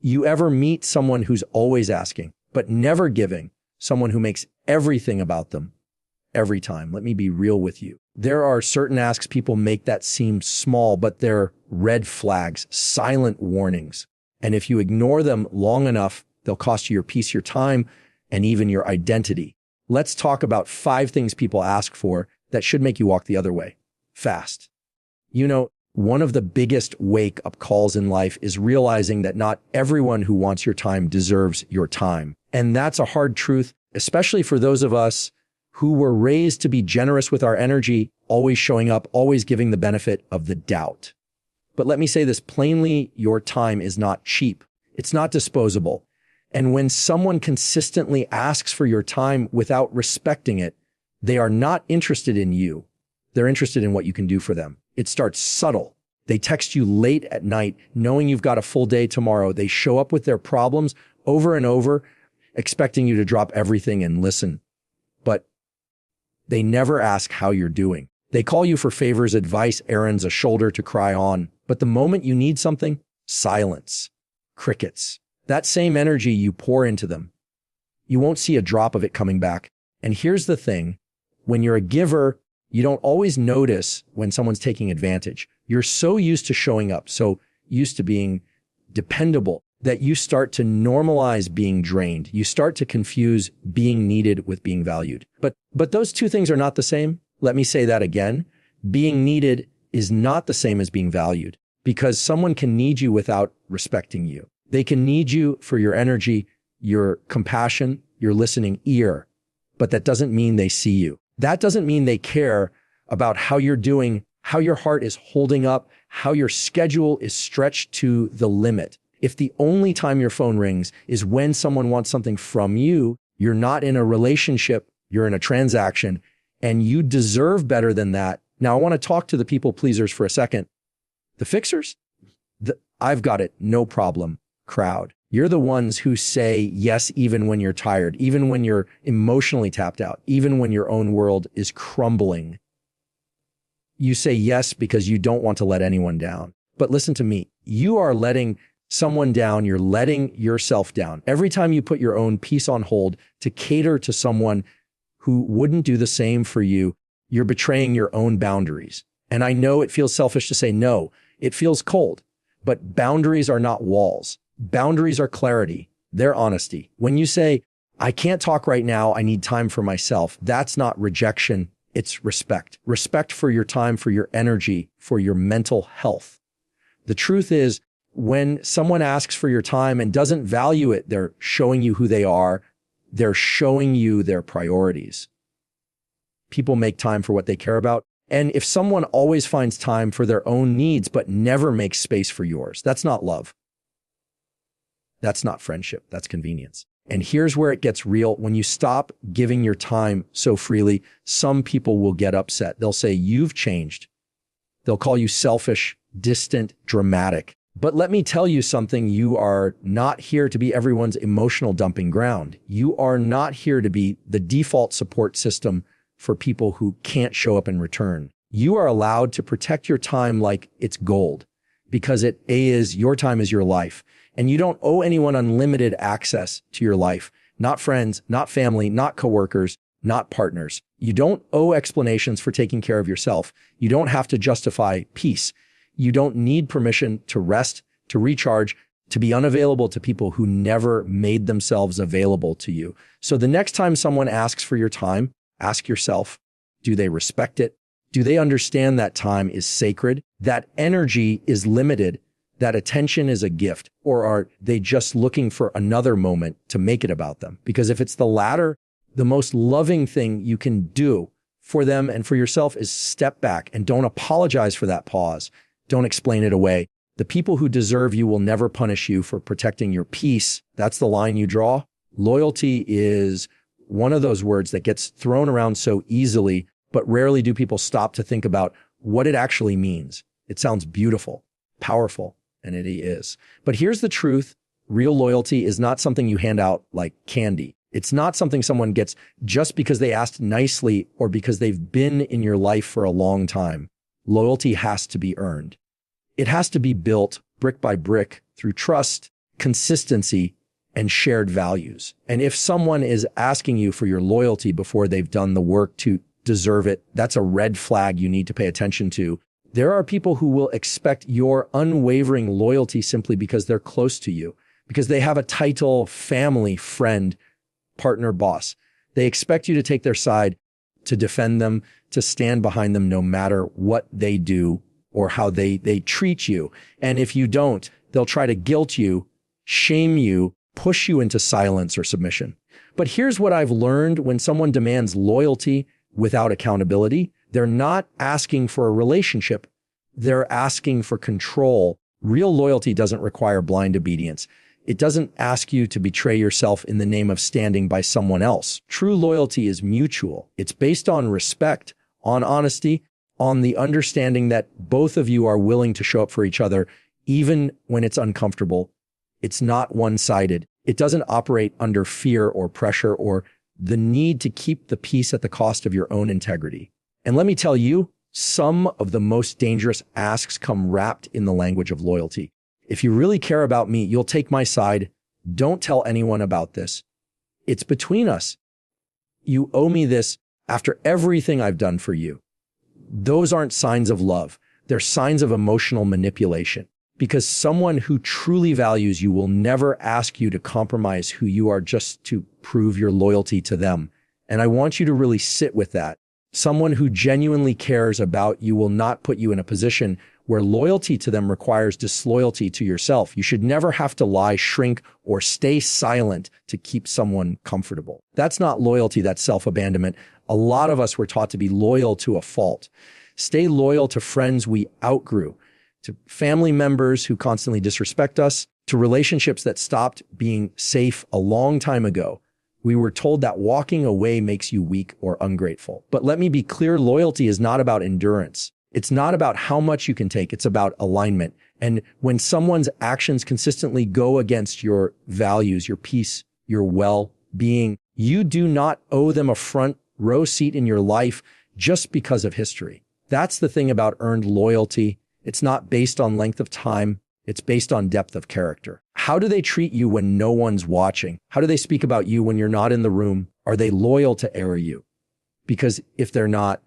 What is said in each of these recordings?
You ever meet someone who's always asking, but never giving, someone who makes everything about them every time? Let me be real with you. There are certain asks people make that seem small, but they're red flags, silent warnings. And if you ignore them long enough, they'll cost you your peace, your time, and even your identity. Let's talk about 5 things people ask for that should make you walk the other way fast. You know, one of the biggest wake-up calls in life is realizing that not everyone who wants your time deserves your time. And that's a hard truth, especially for those of us who were raised to be generous with our energy, always showing up, always giving the benefit of the doubt. But let me say this plainly, your time is not cheap. It's not disposable. And when someone consistently asks for your time without respecting it, they are not interested in you. They're interested in what you can do for them. It starts subtle. They text you late at night, knowing you've got a full day tomorrow. They show up with their problems over and over, expecting you to drop everything and listen. But they never ask how you're doing. They call you for favors, advice, errands, a shoulder to cry on. But the moment you need something, silence, crickets. That same energy you pour into them, you won't see a drop of it coming back. And here's the thing. When you're a giver, you don't always notice when someone's taking advantage. You're so used to showing up, so used to being dependable, that you start to normalize being drained. You start to confuse being needed with being valued. But those two things are not the same. Let me say that again. Being needed is not the same as being valued, because someone can need you without respecting you. They can need you for your energy, your compassion, your listening ear, but that doesn't mean they see you. That doesn't mean they care about how you're doing, how your heart is holding up, how your schedule is stretched to the limit. If the only time your phone rings is when someone wants something from you, you're not in a relationship, you're in a transaction, and you deserve better than that. Now, I want to talk to the people pleasers for a second. The fixers, I've got it, no problem crowd. You're the ones who say yes even when you're tired, even when you're emotionally tapped out, even when your own world is crumbling. You say yes because you don't want to let anyone down. But listen to me, you are letting someone down, you're letting yourself down. Every time you put your own peace on hold to cater to someone who wouldn't do the same for you, you're betraying your own boundaries. And I know it feels selfish to say no, it feels cold, but boundaries are not walls. Boundaries are clarity. They're honesty. When you say, I can't talk right now, I need time for myself, that's not rejection, it's respect. Respect for your time, for your energy, for your mental health. The truth is, when someone asks for your time and doesn't value it, they're showing you who they are. They're showing you their priorities. People make time for what they care about. And if someone always finds time for their own needs, but never makes space for yours, that's not love. That's not friendship. That's convenience. And here's where it gets real. When you stop giving your time so freely, some people will get upset. They'll say, you've changed. They'll call you selfish, distant, dramatic. But let me tell you something. You are not here to be everyone's emotional dumping ground. You are not here to be the default support system for people who can't show up in return. You are allowed to protect your time like it's gold, because your time is your life. And you don't owe anyone unlimited access to your life. Not friends, not family, not coworkers, not partners. You don't owe explanations for taking care of yourself. You don't have to justify peace. You don't need permission to rest, to recharge, to be unavailable to people who never made themselves available to you. So the next time someone asks for your time, ask yourself, do they respect it? Do they understand that time is sacred? That energy is limited? That attention is a gift? Or are they just looking for another moment to make it about them? Because if it's the latter, the most loving thing you can do for them and for yourself is step back and don't apologize for that pause. Don't explain it away. The people who deserve you will never punish you for protecting your peace. That's the line you draw. Loyalty is one of those words that gets thrown around so easily, but rarely do people stop to think about what it actually means. It sounds beautiful, powerful, and it is. But here's the truth. Real loyalty is not something you hand out like candy. It's not something someone gets just because they asked nicely or because they've been in your life for a long time. Loyalty has to be earned. It has to be built brick by brick through trust, consistency, and shared values. And if someone is asking you for your loyalty before they've done the work to deserve it, that's a red flag you need to pay attention to. There are people who will expect your unwavering loyalty simply because they're close to you, because they have a title, family, friend, partner, boss. They expect you to take their side, to defend them, to stand behind them no matter what they do or how they treat you. And if you don't, they'll try to guilt you, shame you, push you into silence or submission. But here's what I've learned: when someone demands loyalty without accountability, they're not asking for a relationship. They're asking for control. Real loyalty doesn't require blind obedience. It doesn't ask you to betray yourself in the name of standing by someone else. True loyalty is mutual. It's based on respect, on honesty, on the understanding that both of you are willing to show up for each other, even when it's uncomfortable. It's not one-sided. It doesn't operate under fear or pressure or the need to keep the peace at the cost of your own integrity. And let me tell you, some of the most dangerous asks come wrapped in the language of loyalty. If you really care about me, you'll take my side. Don't tell anyone about this. It's between us. You owe me this after everything I've done for you. Those aren't signs of love. They're signs of emotional manipulation. Because someone who truly values you will never ask you to compromise who you are just to prove your loyalty to them. And I want you to really sit with that. Someone who genuinely cares about you will not put you in a position where loyalty to them requires disloyalty to yourself. You should never have to lie, shrink, or stay silent to keep someone comfortable. That's not loyalty, that's self-abandonment. A lot of us were taught to be loyal to a fault. Stay loyal to friends we outgrew, to family members who constantly disrespect us, to relationships that stopped being safe a long time ago. We were told that walking away makes you weak or ungrateful. But let me be clear, loyalty is not about endurance. It's not about how much you can take. It's about alignment. And when someone's actions consistently go against your values, your peace, your well-being, you do not owe them a front row seat in your life just because of history. That's the thing about earned loyalty. It's not based on length of time. It's based on depth of character. How do they treat you when no one's watching? How do they speak about you when you're not in the room? Are they loyal to air you? Because if they're not,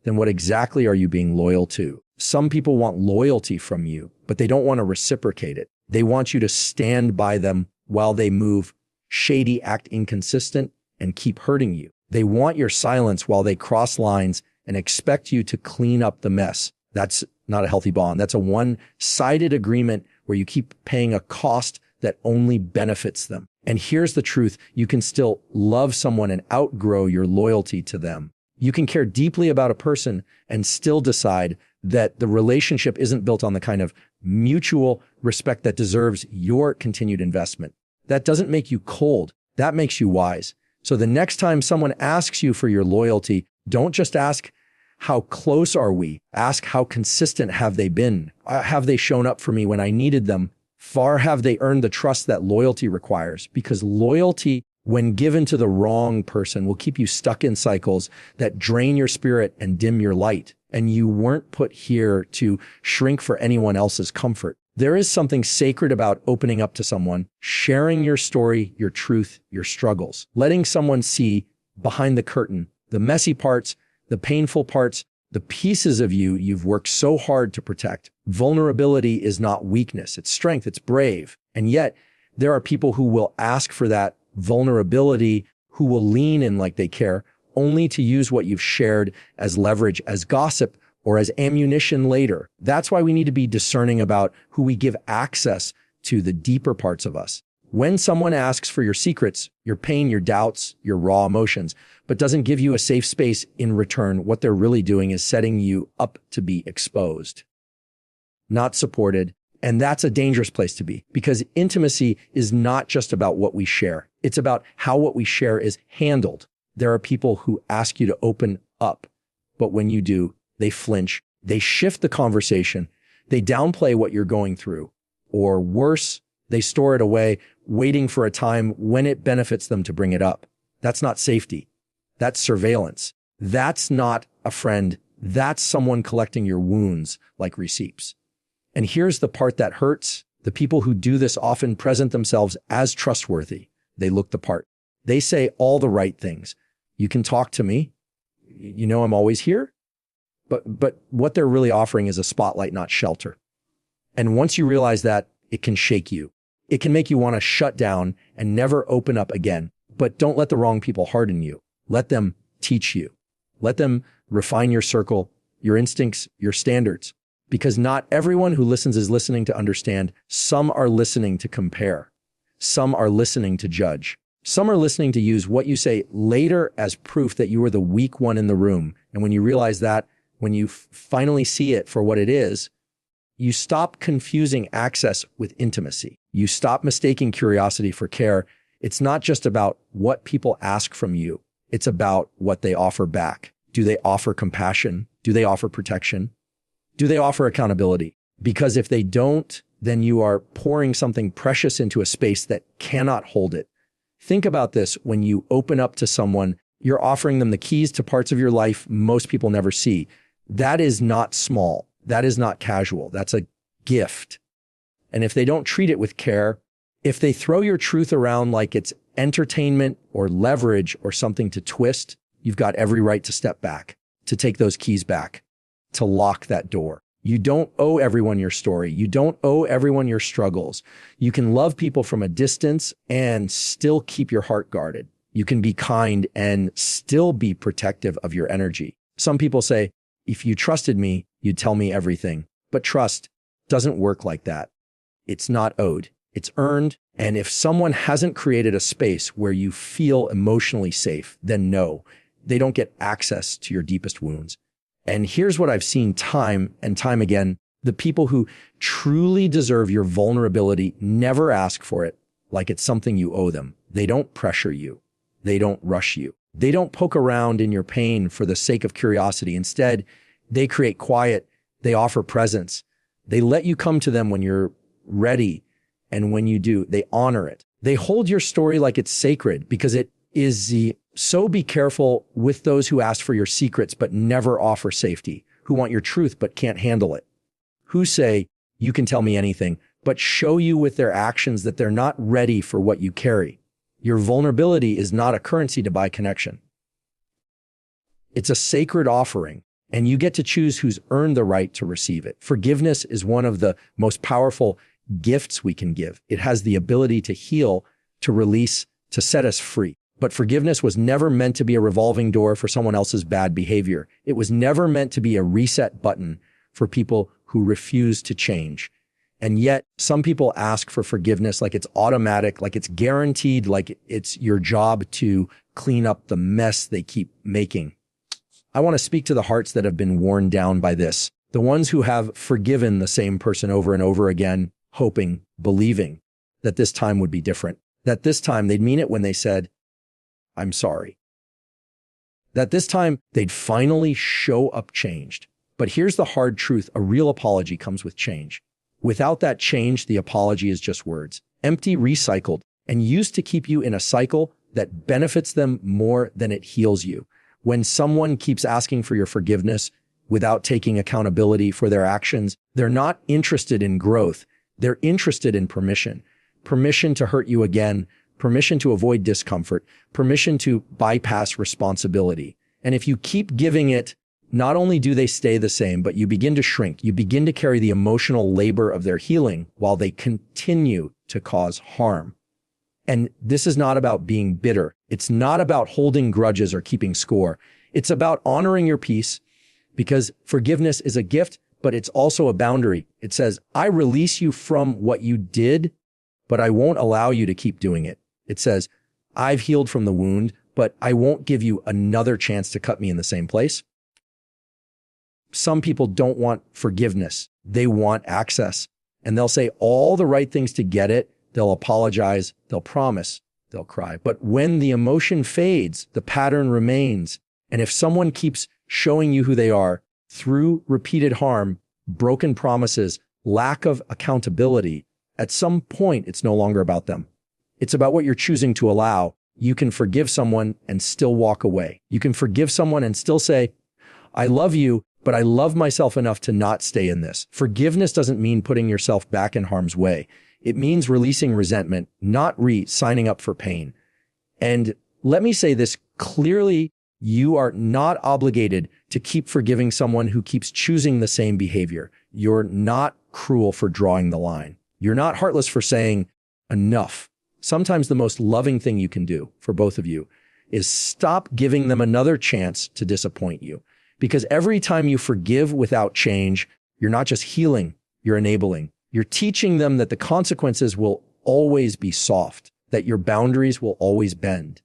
then what exactly are you being loyal to? Some people want loyalty from you, but they don't want to reciprocate it. They want you to stand by them while they move shady, act inconsistent, and keep hurting you. They want your silence while they cross lines and expect you to clean up the mess. That's not a healthy bond. That's a one-sided agreement where you keep paying a cost that only benefits them. And here's the truth. You can still love someone and outgrow your loyalty to them. You can care deeply about a person and still decide that the relationship isn't built on the kind of mutual respect that deserves your continued investment. That doesn't make you cold. That makes you wise. So the next time someone asks you for your loyalty, don't just ask, how close are we? Ask, how consistent have they been? Have they shown up for me when I needed them? Far have they earned the trust that loyalty requires? Because loyalty, when given to the wrong person, will keep you stuck in cycles that drain your spirit and dim your light. And you weren't put here to shrink for anyone else's comfort. There is something sacred about opening up to someone, sharing your story, your truth, your struggles, letting someone see behind the curtain, the messy parts, the painful parts, the pieces of you you've worked so hard to protect. Vulnerability is not weakness, it's strength, it's brave. And yet there are people who will ask for that vulnerability, who will lean in like they care, only to use what you've shared as leverage, as gossip, or as ammunition later. That's why we need to be discerning about who we give access to the deeper parts of us. When someone asks for your secrets, your pain, your doubts, your raw emotions, but doesn't give you a safe space in return, what they're really doing is setting you up to be exposed, not supported. And that's a dangerous place to be, because intimacy is not just about what we share. It's about how what we share is handled. There are people who ask you to open up, but when you do, they flinch, they shift the conversation, they downplay what you're going through, or worse, they store it away, waiting for a time when it benefits them to bring it up. That's not safety. That's surveillance. That's not a friend. That's someone collecting your wounds like receipts. And here's the part that hurts. The people who do this often present themselves as trustworthy. They look the part. They say all the right things. You can talk to me. You know I'm always here. But what they're really offering is a spotlight, not shelter. And once you realize that, it can shake you. It can make you want to shut down and never open up again. But don't let the wrong people harden you. Let them teach you. Let them refine your circle, your instincts, your standards. Because not everyone who listens is listening to understand. Some are listening to compare. Some are listening to judge. Some are listening to use what you say later as proof that you were the weak one in the room. And when you realize that, when you finally see it for what it is, you stop confusing access with intimacy. You stop mistaking curiosity for care. It's not just about what people ask from you. It's about what they offer back. Do they offer compassion? Do they offer protection? Do they offer accountability? Because if they don't, then you are pouring something precious into a space that cannot hold it. Think about this. When you open up to someone, you're offering them the keys to parts of your life most people never see. That is not small. That is not casual. That's a gift. And if they don't treat it with care, if they throw your truth around like it's entertainment or leverage or something to twist, you've got every right to step back, to take those keys back, to lock that door. You don't owe everyone your story. You don't owe everyone your struggles. You can love people from a distance and still keep your heart guarded. You can be kind and still be protective of your energy. Some people say, if you trusted me, you'd tell me everything. But trust doesn't work like that. It's not owed. It's earned. And if someone hasn't created a space where you feel emotionally safe, then no, they don't get access to your deepest wounds. And here's what I've seen time and time again. The people who truly deserve your vulnerability never ask for it like it's something you owe them. They don't pressure you. They don't rush you. They don't poke around in your pain for the sake of curiosity. Instead, they create quiet. They offer presence. They let you come to them when you're ready. And when you do, they honor it. They hold your story like it's sacred because it is the so be careful with those who ask for your secrets but never offer safety, who want your truth but can't handle it, who say, you can tell me anything, but show you with their actions that they're not ready for what you carry. Your vulnerability is not a currency to buy connection. It's a sacred offering, and you get to choose who's earned the right to receive it. Forgiveness is one of the most powerful gifts we can give. It has the ability to heal, to release, to set us free. But forgiveness was never meant to be a revolving door for someone else's bad behavior. It was never meant to be a reset button for people who refuse to change. And yet, some people ask for forgiveness like it's automatic, like it's guaranteed, like it's your job to clean up the mess they keep making. I want to speak to the hearts that have been worn down by this, the ones who have forgiven the same person over and over again, hoping, believing that this time would be different, that this time they'd mean it when they said, I'm sorry. That this time they'd finally show up changed. But here's the hard truth. A real apology comes with change. Without that change, the apology is just words, empty, recycled, and used to keep you in a cycle that benefits them more than it heals you. When someone keeps asking for your forgiveness without taking accountability for their actions, they're not interested in growth. They're interested in permission. Permission to hurt you again, permission to avoid discomfort, permission to bypass responsibility. And if you keep giving it, not only do they stay the same, but you begin to shrink. You begin to carry the emotional labor of their healing while they continue to cause harm. And this is not about being bitter. It's not about holding grudges or keeping score. It's about honoring your peace, because forgiveness is a gift, but it's also a boundary. It says, I release you from what you did, but I won't allow you to keep doing it. It says, I've healed from the wound, but I won't give you another chance to cut me in the same place. Some people don't want forgiveness. They want access. And they'll say all the right things to get it. They'll apologize. They'll promise. They'll cry. But when the emotion fades, the pattern remains. And if someone keeps showing you who they are through repeated harm, broken promises, lack of accountability, at some point, it's no longer about them. It's about what you're choosing to allow. You can forgive someone and still walk away. You can forgive someone and still say, I love you, but I love myself enough to not stay in this. Forgiveness doesn't mean putting yourself back in harm's way. It means releasing resentment, not signing up for pain. And let me say this clearly, you are not obligated to keep forgiving someone who keeps choosing the same behavior. You're not cruel for drawing the line. You're not heartless for saying enough. Sometimes the most loving thing you can do for both of you is stop giving them another chance to disappoint you. Because every time you forgive without change, you're not just healing, you're enabling. You're teaching them that the consequences will always be soft, that your boundaries will always bend,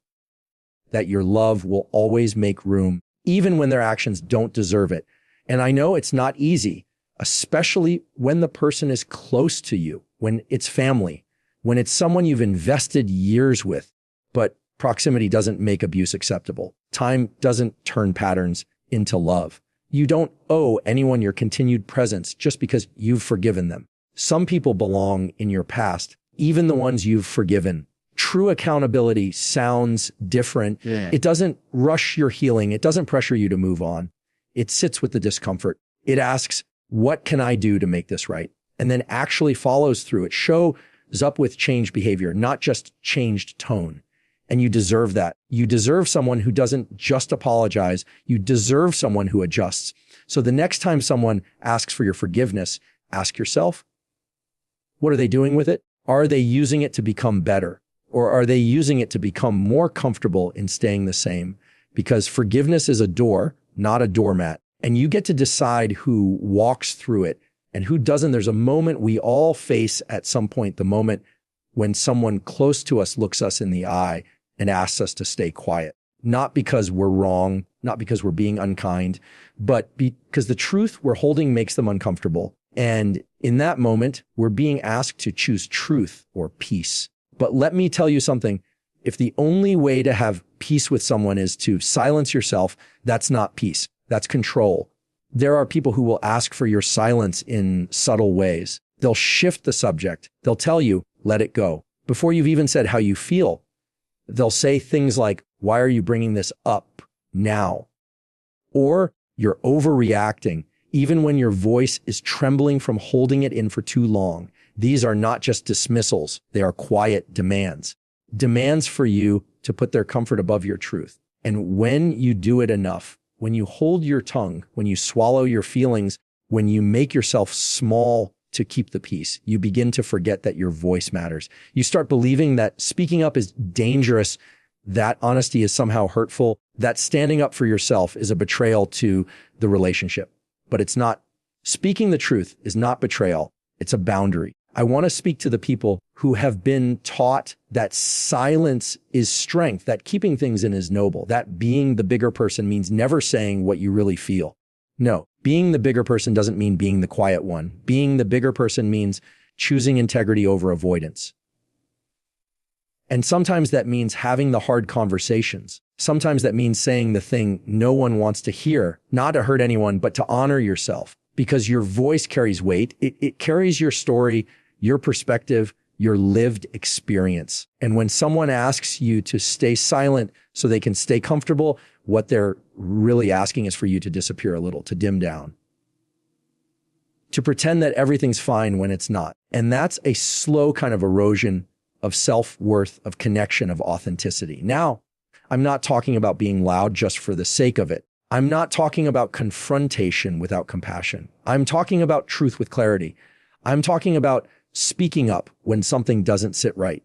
that your love will always make room, even when their actions don't deserve it. And I know it's not easy, especially when the person is close to you, when it's family, when it's someone you've invested years with. But proximity doesn't make abuse acceptable. Time doesn't turn patterns into love. You don't owe anyone your continued presence just because you've forgiven them. Some people belong in your past, even the ones you've forgiven. True accountability sounds different. Yeah. It doesn't rush your healing. It doesn't pressure you to move on. It sits with the discomfort. It asks, what can I do to make this right? And then actually follows through. It shows up with changed behavior, not just changed tone. And you deserve that. You deserve someone who doesn't just apologize. You deserve someone who adjusts. So the next time someone asks for your forgiveness, ask yourself, what are they doing with it? Are they using it to become better? Or are they using it to become more comfortable in staying the same? Because forgiveness is a door, not a doormat. And you get to decide who walks through it and who doesn't. There's a moment we all face at some point, the moment when someone close to us looks us in the eye and asks us to stay quiet. Not because we're wrong, not because we're being unkind, but because the truth we're holding makes them uncomfortable. And in that moment, we're being asked to choose truth or peace. But let me tell you something. If the only way to have peace with someone is to silence yourself, that's not peace. That's control. There are people who will ask for your silence in subtle ways. They'll shift the subject. They'll tell you, let it go. Before you've even said how you feel, they'll say things like, why are you bringing this up now? Or you're overreacting, even when your voice is trembling from holding it in for too long. These are not just dismissals. They are quiet demands. Demands for you to put their comfort above your truth. And when you do it enough, when you hold your tongue, when you swallow your feelings, when you make yourself small to keep the peace, you begin to forget that your voice matters. You start believing that speaking up is dangerous, that honesty is somehow hurtful, that standing up for yourself is a betrayal to the relationship. But it's not. Speaking the truth is not betrayal. It's a boundary. I want to speak to the people who have been taught that silence is strength, that keeping things in is noble, that being the bigger person means never saying what you really feel. No, being the bigger person doesn't mean being the quiet one. Being the bigger person means choosing integrity over avoidance. And sometimes that means having the hard conversations. Sometimes that means saying the thing no one wants to hear, not to hurt anyone, but to honor yourself. Because your voice carries weight. It carries your story, your perspective, your lived experience. And when someone asks you to stay silent so they can stay comfortable, what they're really asking is for you to disappear a little, to dim down, to pretend that everything's fine when it's not. And that's a slow kind of erosion of self-worth, of connection, of authenticity. Now, I'm not talking about being loud just for the sake of it. I'm not talking about confrontation without compassion. I'm talking about truth with clarity. I'm talking about speaking up when something doesn't sit right,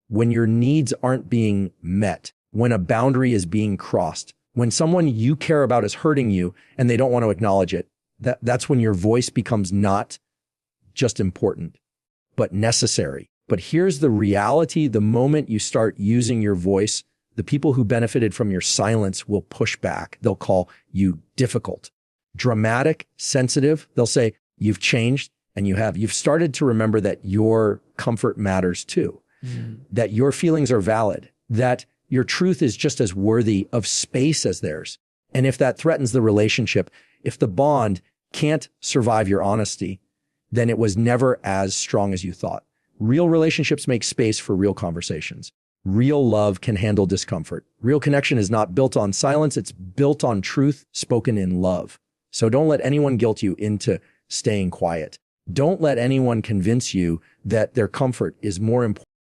when your needs aren't being met, when a boundary is being crossed, when someone you care about is hurting you and they don't want to acknowledge it. That's when your voice becomes not just important, but necessary. But here's the reality. The moment you start using your voice, the people who benefited from your silence will push back. They'll call you difficult, dramatic, sensitive. They'll say, you've changed, and you have. You've started to remember that your comfort matters too, that your feelings are valid, that your truth is just as worthy of space as theirs. And if that threatens the relationship, if the bond can't survive your honesty, then it was never as strong as you thought. Real relationships make space for real conversations. Real love can handle discomfort. Real connection is not built on silence. It's built on truth spoken in love. So don't let anyone guilt you into staying quiet. Don't let anyone convince you that their comfort is more important